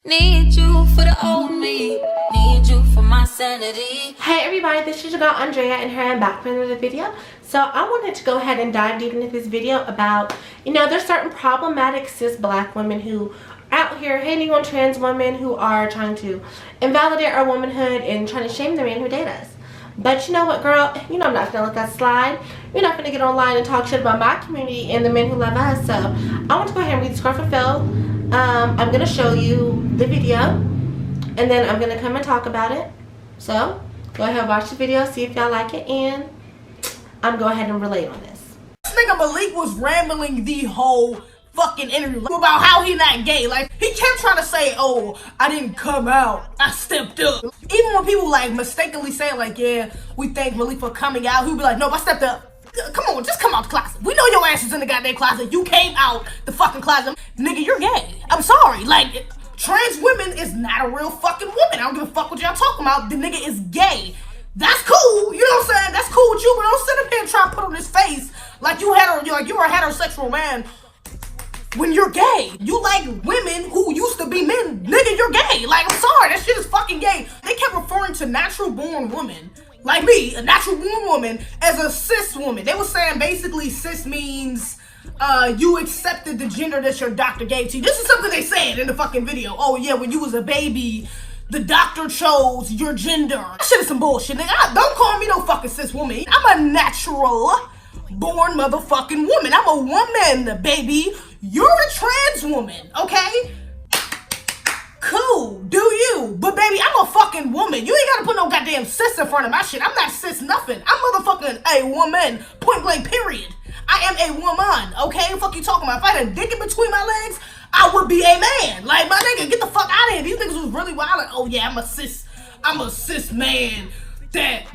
Need you for the old me, need you for my sanity. Hey everybody, this is your girl Andrea and here I'm back with another video. So I wanted to go ahead and dive deep into this video about, there's certain problematic cis black women who are out here hating on trans women who are trying to invalidate our womanhood and trying to shame the men who date us. But you know what, girl? I'm not gonna let that slide. You're not gonna get online and talk shit about my community and the men who love us. So I want to go ahead and read the score fulfilled. I'm gonna show you the video and then I'm gonna come and talk about it. So go ahead and watch the video, see if y'all like it, and I'm go ahead and relate on this. This nigga Malik was rambling the whole fucking interview about how he not gay. Like, he kept trying to say, oh, I didn't come out, I stepped up. Even when people like mistakenly say like, yeah, we thank Malik for coming out, he'll be like, no, I stepped up. Come on, just come out the closet. We know your ass is in the goddamn closet. You came out the fucking closet. Nigga, you're gay. I'm sorry. Like, trans women is not a real fucking woman. I don't give a fuck what y'all talking about. The nigga is gay. That's cool. You know what I'm saying? That's cool with you, but don't sit up here and try to put on his face like you're a heterosexual man when you're gay. You like women who used to be men. Nigga, you're gay. Like, I'm sorry. That shit is fucking gay. They kept referring to natural born women, like me, a natural born woman, as a cis woman. They were saying basically cis means you accepted the gender that your doctor gave to you. This is something they said in the fucking video. Oh yeah, when you was a baby, the doctor chose your gender. That shit is some bullshit, nigga. Don't call me no fucking cis woman. I'm a natural born motherfucking woman. I'm a woman, baby. You're a trans woman, okay? Cool, do you? But baby, I'm a fucking woman. You ain't gotta put no goddamn cis in front of my shit. I'm not cis nothing. I'm motherfucking a woman. Point blank, period. I am a woman, okay? Fuck you talking about? If I had a dick in between my legs, I would be a man. Like, my nigga, get the fuck out of here. These niggas was really wild. Like, oh yeah, I'm a cis man that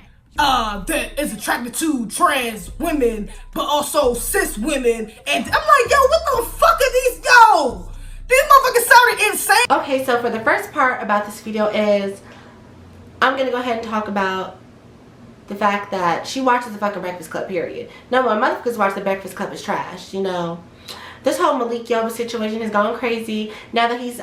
is attracted to trans women, but also cis women. And I'm like, yo, what the fuck are these, yo? These motherfuckers sounded insane. Okay, so for the first part about this video is I'm gonna go ahead and talk about the fact that she watches the fucking Breakfast Club, period. No, my motherfuckers watch the Breakfast Club is trash, This whole Malik Yoba situation has gone crazy. Now that he's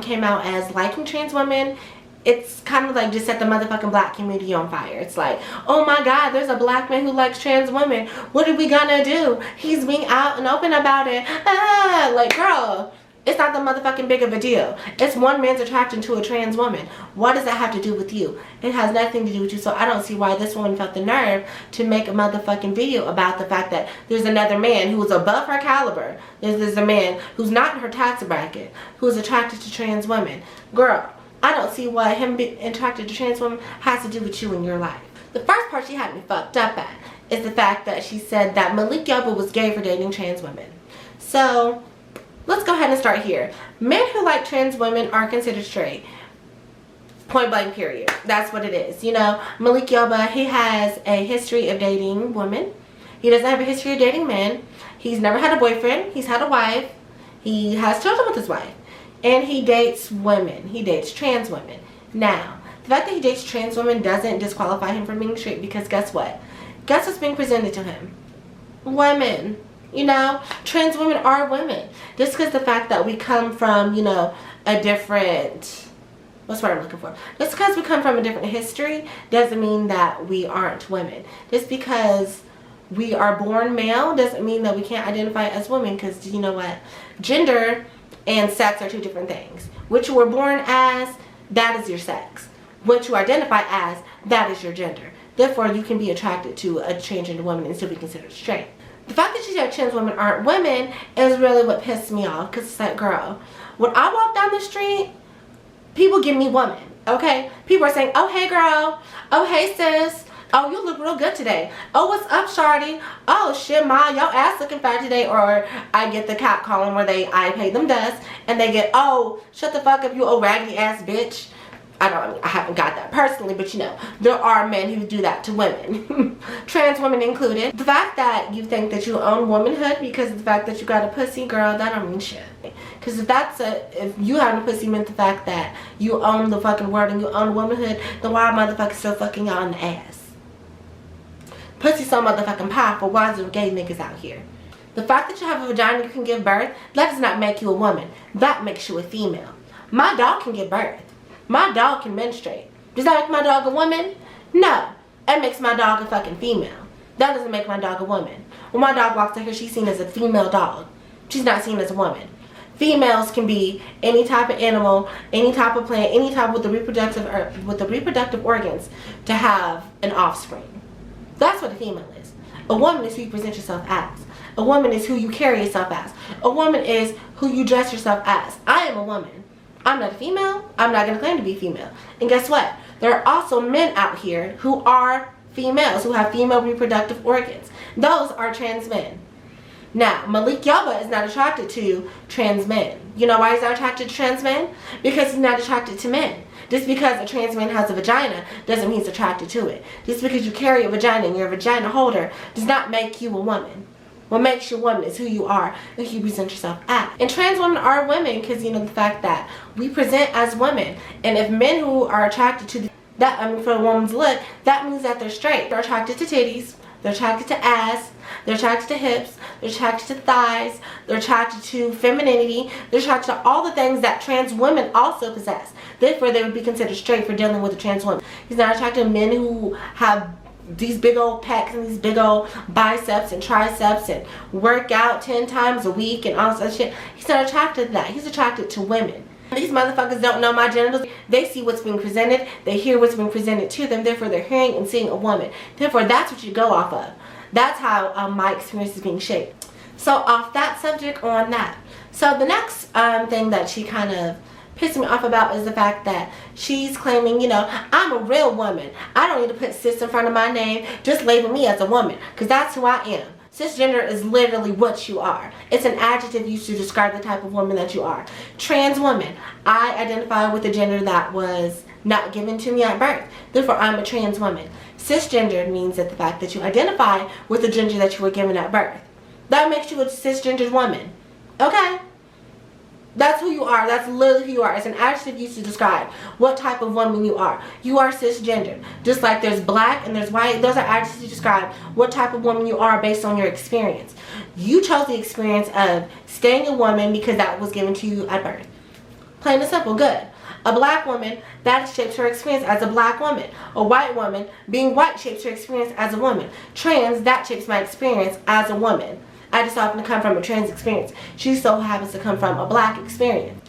came out as liking trans women, it's kind of like just set the motherfucking black community on fire. It's like, oh my god, there's a black man who likes trans women. What are we gonna do? He's being out and open about it. Ah, like, girl, it's not the motherfucking big of a deal. It's one man's attraction to a trans woman. What does that have to do with you? It has nothing to do with you. So I don't see why this woman felt the nerve to make a motherfucking video about the fact that there's another man who is above her caliber. There's a man who's not in her tax bracket who's attracted to trans women. Girl, I don't see why him being attracted to trans women has to do with you in your life. The first part she had me fucked up at is the fact that she said that Malik Yoba was gay for dating trans women. So let's go ahead and start here. Men who like trans women are considered straight. Point blank, period. That's what it is. Malik Yoba, he has a history of dating women. He doesn't have a history of dating men. He's never had a boyfriend. He's had a wife. He has children with his wife. And he dates women. He dates trans women. Now, the fact that he dates trans women doesn't disqualify him from being straight, because guess what? Guess what's being presented to him? Women. Trans women are women. Just because the fact that we come from, a different, what's what I'm looking for? Just because we come from a different history doesn't mean that we aren't women. Just because we are born male doesn't mean that we can't identify as women, because you know what? Gender and sex are two different things. What you were born as, that is your sex. What you identify as, that is your gender. Therefore, you can be attracted to a transgender woman and still be considered straight. The fact that she said trans women aren't women is really what pissed me off, because it's like, girl, when I walk down the street, people give me woman, okay? People are saying, oh, hey, girl. Oh, hey, sis. Oh, you look real good today. Oh, what's up, shawty? Oh, shit, ma, your ass looking fat today. Or I get the cop calling where I pay them dust, and they get, oh, shut the fuck up, you old raggedy ass bitch. I haven't got that personally, but there are men who do that to women. Trans women included. The fact that you think that you own womanhood because of the fact that you got a pussy, girl, that don't mean shit. Because if you having a pussy meant the fact that you own the fucking world and you own womanhood, then why motherfuckers still fucking y'all in the ass? Pussy so motherfucking powerful. Why is there gay niggas out here? The fact that you have a vagina you can give birth, that does not make you a woman. That makes you a female. My dog can give birth. My dog can menstruate. Does that make my dog a woman? No. It makes my dog a fucking female. That doesn't make my dog a woman. When my dog walks out here, she's seen as a female dog. She's not seen as a woman. Females can be any type of animal, any type of plant, any type with the reproductive organs to have an offspring. That's what a female is. A woman is who you present yourself as. A woman is who you carry yourself as. A woman is who you dress yourself as. I am a woman. I'm not a female. I'm not going to claim to be female. And guess what? There are also men out here who are females, who have female reproductive organs. Those are trans men. Now, Malik Yoba is not attracted to trans men. You know why he's not attracted to trans men? Because he's not attracted to men. Just because a trans man has a vagina doesn't mean he's attracted to it. Just because you carry a vagina and you're a vagina holder does not make you a woman. What makes you a woman is who you are and who you present yourself as. And trans women are women because, you know, the fact that we present as women. And if men who are attracted to that, I mean, for a woman's look, that means that they're straight. They're attracted to titties. They're attracted to ass. They're attracted to hips. They're attracted to thighs. They're attracted to femininity. They're attracted to all the things that trans women also possess. Therefore, they would be considered straight for dealing with a trans woman. He's not attracted to men who have these big old pecs and these big old biceps and triceps and work out 10 times a week and all that shit. He's not attracted to that. He's attracted to women. These motherfuckers don't know my genitals. They see what's being presented. They hear what's being presented to them. Therefore, they're hearing and seeing a woman. Therefore, that's what you go off of. That's how my experience is being shaped. So, off that subject on that. So, the next thing that she kind of pissed me off about is the fact that she's claiming, you know, I'm a real woman. I don't need to put cis in front of my name. Just label me as a woman. Because that's who I am. Cisgender is literally what you are. It's an adjective used to describe the type of woman that you are. Trans woman. I identify with the gender that was not given to me at birth. Therefore, I'm a trans woman. Cisgender means that the fact that you identify with the gender that you were given at birth. That makes you a cisgendered woman. Okay? That's who you are. That's literally who you are. It's an adjective used to describe what type of woman you are. You are cisgendered. Just like there's black and there's white. Those are adjectives to describe what type of woman you are based on your experience. You chose the experience of staying a woman because that was given to you at birth. Plain and simple. Good. A black woman, that shapes her experience as a black woman. A white woman, being white, shapes her experience as a woman. Trans, that shapes my experience as a woman. I just happen to come from a trans experience. She so happens to come from a black experience.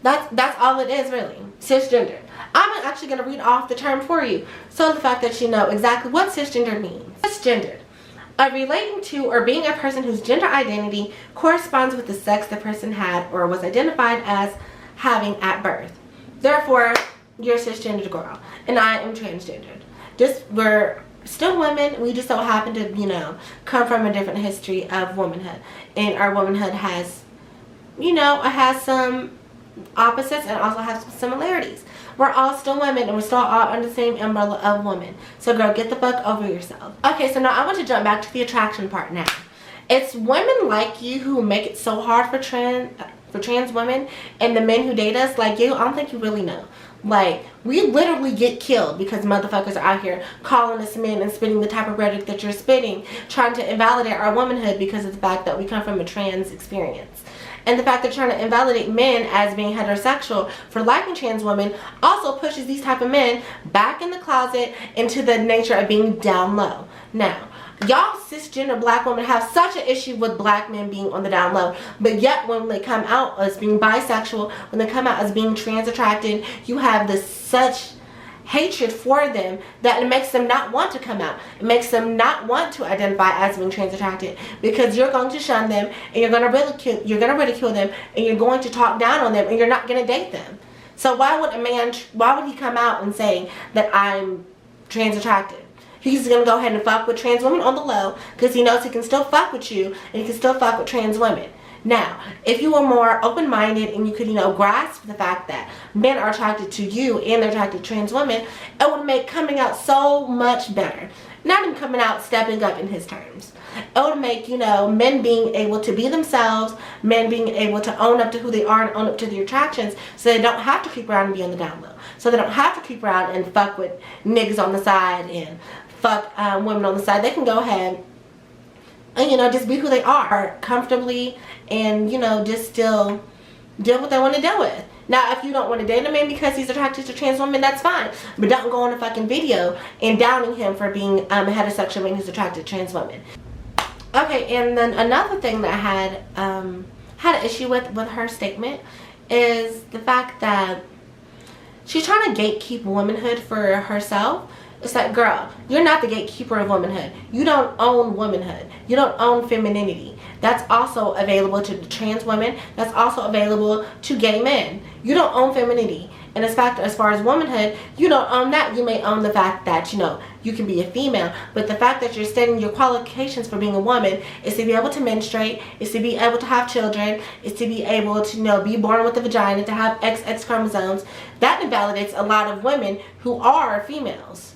That's all it is, really. Cisgender. I'm actually going to read off the term for you, so the fact that you know exactly what cisgender means. Cisgendered. Relating to or being a person whose gender identity corresponds with the sex the person had or was identified as having at birth. Therefore, you're a cisgendered girl, and I am transgendered. We're still women. We just so happen to, you know, come from a different history of womanhood, and our womanhood has, you know, it has some opposites and also has some similarities. We're all still women, and we're still all under the same umbrella of women. So, girl, get the fuck over yourself. Okay, so now I want to jump back to the attraction part now. It's women like you who make it so hard for trans women, and the men who date us, like you, I don't think you really know. Like, we literally get killed because motherfuckers are out here calling us men and spitting the type of rhetoric that you're spitting, trying to invalidate our womanhood because of the fact that we come from a trans experience. And the fact that trying to invalidate men as being heterosexual for liking trans women also pushes these type of men back in the closet into the nature of being down low. Now, y'all cisgender black women have such an issue with black men being on the down low, but yet when they come out as being bisexual, when they come out as being trans attracted, you have this such hatred for them that it makes them not want to come out. It makes them not want to identify as being trans attracted because you're going to shun them and you're going to ridicule them and you're going to talk down on them and you're not going to date them. So why would he come out and say that I'm trans attracted? He's going to go ahead and fuck with trans women on the low because he knows he can still fuck with you and he can still fuck with trans women. Now, if you were more open-minded and you could, you know, grasp the fact that men are attracted to you and they're attracted to trans women, it would make coming out so much better. Not even coming out, stepping up in his terms. It would make, you know, men being able to be themselves, men being able to own up to who they are and own up to their attractions so they don't have to creep around and be on the down low. So they don't have to creep around and fuck with niggas on the side and fuck women on the side. They can go ahead and, you know, just be who they are comfortably and, you know, just still deal with what they want to deal with. Now, if you don't want to date a man because he's attracted to trans women, that's fine. But don't go on a fucking video and downing him for being a heterosexual man who's attracted to trans women. Okay, and then another thing that I had an issue with her statement is the fact that she's trying to gatekeep womanhood for herself. It's like, girl, you're not the gatekeeper of womanhood. You don't own womanhood. You don't own femininity. That's also available to trans women. That's also available to gay men. You don't own femininity. And as far as womanhood, you don't own that. You may own the fact that, you know, you can be a female. But the fact that you're stating your qualifications for being a woman is to be able to menstruate, is to be able to have children, is to be able to, you know, be born with a vagina, to have XX chromosomes. That invalidates a lot of women who are females.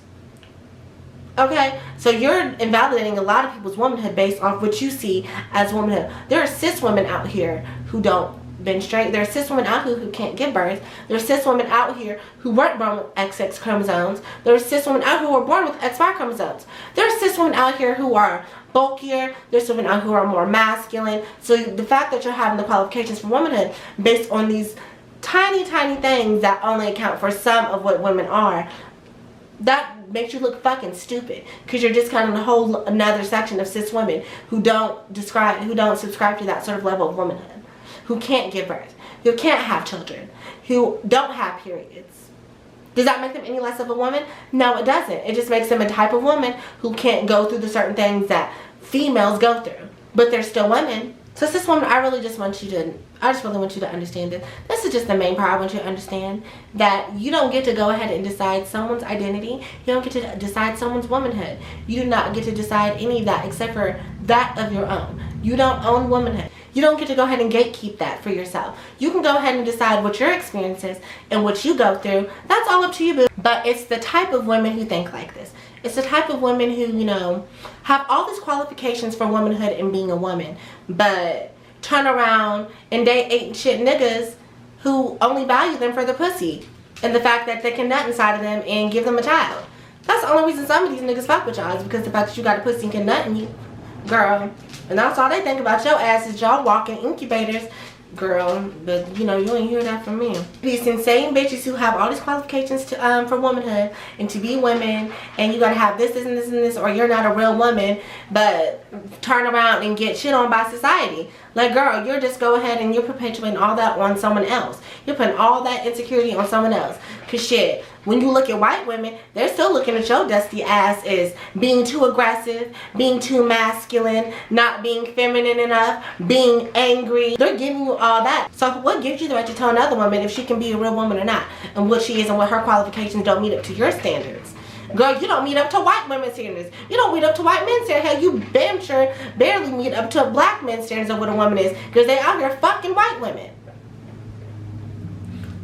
Okay, so you're invalidating a lot of people's womanhood based off what you see as womanhood. There are cis women out here who don't menstruate. There are cis women out here who can't give birth. There are cis women out here who weren't born with XX chromosomes. There are cis women out here who were born with XY chromosomes. There are cis women out here who are bulkier. There's women out here who are more masculine. So the fact that you're having the qualifications for womanhood based on these tiny things that only account for some of what women are, that makes you look fucking stupid, because you're discounting a whole another section of cis women who don't subscribe to that sort of level of womanhood, who can't give birth, who can't have children, who don't have periods. Does that make them any less of a woman? No, it doesn't. It just makes them a type of woman who can't go through the certain things that females go through, but they're still women. So cis woman, I really just want you to understand this. This is just the main part I want you to understand, that you don't get to go ahead and decide someone's identity. You don't get to decide someone's womanhood. You do not get to decide any of that except for that of your own. You don't own womanhood. You don't get to go ahead and gatekeep that for yourself. You can go ahead and decide what your experience is and what you go through. That's all up to you, boo. But it's the type of women who think like this. It's the type of women who, you know, have all these qualifications for womanhood and being a woman, but turn around and date ain't shit niggas who only value them for the pussy and the fact that they can nut inside of them and give them a child. That's the only reason some of these niggas fuck with y'all, is because the fact that you got a pussy and can nut in you, girl. And that's all they think about your ass, is y'all walking incubators, girl. But you know, you ain't hear that from me. These insane bitches who have all these qualifications to for womanhood and to be women, and you gotta have this and this and this, or you're not a real woman, but turn around and get shit on by society. Like, girl, you're just go ahead and you're perpetuating all that on someone else. You're putting all that insecurity on someone else. Cause shit, when you look at white women, they're still looking at your dusty ass as being too aggressive, being too masculine, not being feminine enough, being angry. They're giving you all that. So what gives you the right to tell another woman if she can be a real woman or not, and what she is and what her qualifications don't meet up to your standards? Girl, you don't meet up to white women's standards. You don't meet up to white men's standards. Hell, you damn sure barely meet up to black men's standards of what a woman is, because they out here fucking white women.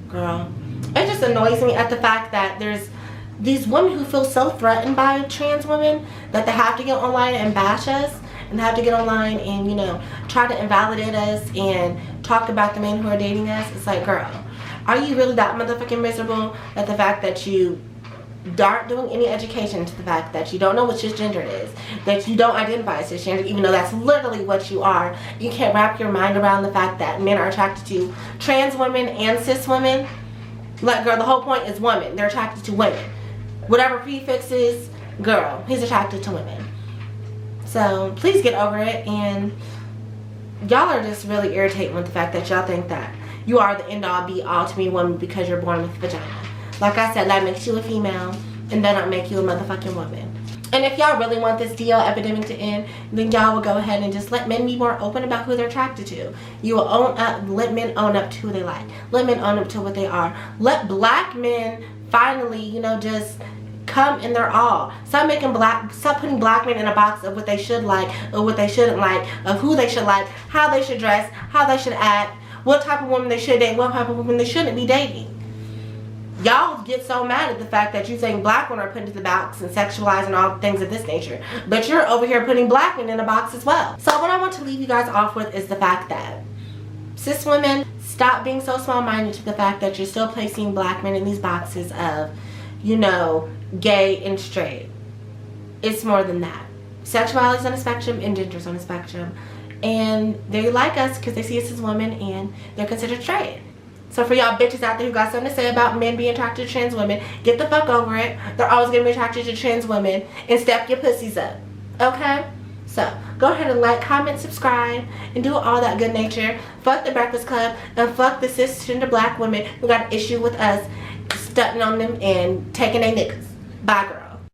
Girl, it just annoys me at the fact that there's these women who feel so threatened by trans women that they have to get online and bash us, and have to get online and, you know, try to invalidate us and talk about the men who are dating us. It's like, girl, are you really that motherfucking miserable that the fact that you aren't doing any education to the fact that you don't know what cisgender is, that you don't identify as cisgender, even though that's literally what you are? You can't wrap your mind around the fact that men are attracted to trans women and cis women. Like, girl, the whole point is women. They're attracted to women. Whatever prefix is, girl, he's attracted to women. So please get over it. And y'all are just really irritating with the fact that y'all think that you are the end all be all to be a woman because you're born with a vagina. Like I said, that makes you a female, and that don't make you a motherfucking woman. And if y'all really want this DL epidemic to end, then y'all will go ahead and just let men be more open about who they're attracted to. You will own up, let men own up to who they like. Let men own up to what they are. Let black men finally, you know, just come in their all. Stop putting black men in a box of what they should like or what they shouldn't like, of who they should like, how they should dress, how they should act, what type of woman they should date, what type of woman they shouldn't be dating. Y'all get so mad at the fact that you think black women are put into the box and sexualized and all things of this nature, but you're over here putting black men in a box as well. So what I want to leave you guys off with is the fact that cis women, stop being so small-minded to the fact that you're still placing black men in these boxes of, you know, gay and straight. It's more than that. Sexuality is on a spectrum and gender is on a spectrum, and they like us because they see us as women and they're considered straight. So for y'all bitches out there who got something to say about men being attracted to trans women, get the fuck over it. They're always going to be attracted to trans women, and step your pussies up. Okay? So, go ahead and like, comment, subscribe, and do all that good nature. Fuck the Breakfast Club, and fuck the cisgender black women who got an issue with us stunting on them and taking their niggas. Bye, girl.